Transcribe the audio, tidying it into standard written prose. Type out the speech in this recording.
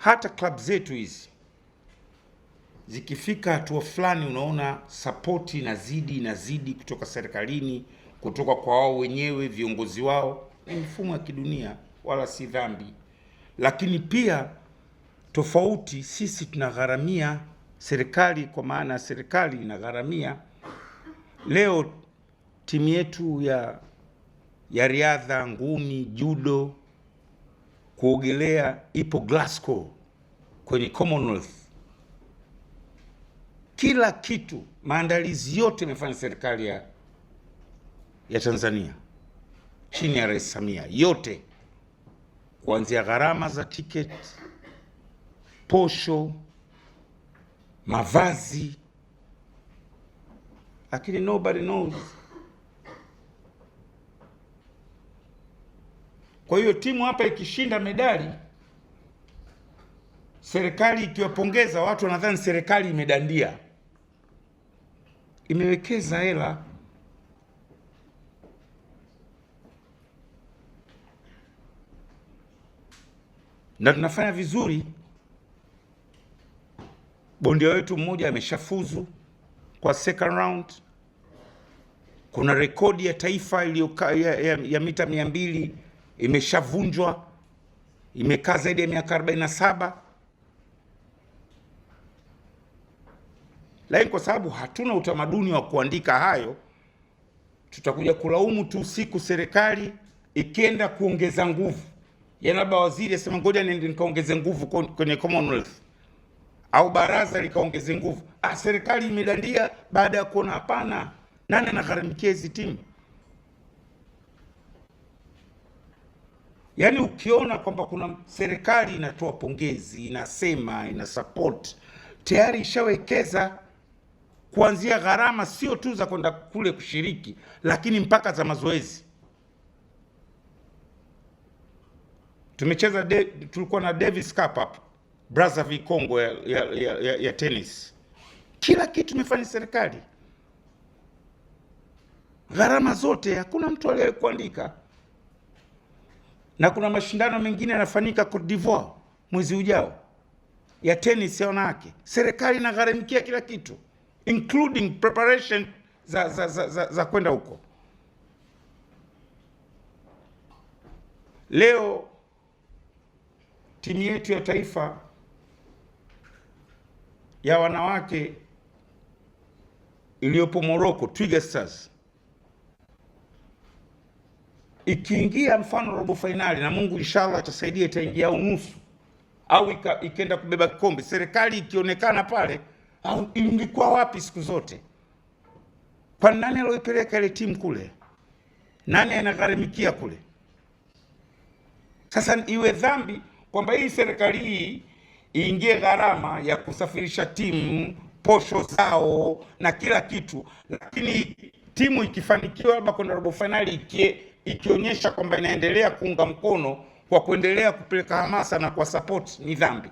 hata club zetu hizi zikifika hatua fulani, unaona support inazidi kutoka serikalini, kutoka kwa wao wenyewe viongozi wao. Ni mfumo wa kidunia, wala si dhambi. Lakini pia tofauti, sisi tunagharamia serikali, kwa maana serikali inagharamia. Leo timu yetu ya riadha, ngumi, judo, kuogelea ipo Glasgow kwenye Commonwealth. Kila kitu, maandalizi yote imefanya serikali ya Tanzania chini ya Rais Samia, yote kuanzia gharama za ticket, posho, mavazi, lakini nobody knows. Kwa hiyo timu hapa ikishinda medali, serikali ikiwapongeza, watu wanadhani serikali imedandia. Imewekeza hela. Na tunafanya vizuri. Bondia wetu mmoja ameshafuzu kwa second round. Kuna rekodi ya taifa ya mita 200 imeshavunjwa, imekaa zaidi ya miaka 47. Lakini kwa sababu hatuna utamaduni wa kuandika hayo, tutakuja kulaumu tu siku serikali ikienda kuongeza nguvu. Labda waziri asema ngoja niende nikaongeze nguvu kwenye Commonwealth, au baraza likaongeze nguvu. Serikali imedandia baada ya kuona hapana, nani anagharamikia hizi timu? Yaani ukiona kwamba kuna serikali inatoa pongezi, inasema, ina support, tayari ishawekeza kuanzia gharama sio tu za kwenda kule kushiriki, lakini mpaka za mazoezi. Tulikuwa na Davis Cup hapa Brazzaville, Congo ya tennis. Kila kitu imefanya serikali, gharama zote, hakuna mtu aliyekuandika. Na kuna mashindano mengine yanafanyika Cote d'Ivoire mwezi ujao ya tennis ya wanawake. Serikali inagharamikia kila kitu, including preparation za kwenda huko. Leo timu yetu ya taifa ya wanawake iliyopo Morocco, Twiga Stars, ikiingia mfano robo finali, na Mungu inshallah atasaidia itaingia nusu au ikenda kubeba kikombe, serikali ikionekana pale, au ilikuwa wapi siku zote? Kwa nani aloipeleka ile timu kule? Nani anagharamikia kule? Sasa iwe dhambi kwamba hii serikali hii iingie gharama ya kusafirisha timu, posho zao na kila kitu, lakini timu ikifanikiwa labda kwenda robo finali, ikionyesha kwamba inaendelea kuunga mkono kwa kuendelea kupeleka hamasa na kwa support, ni dhambi.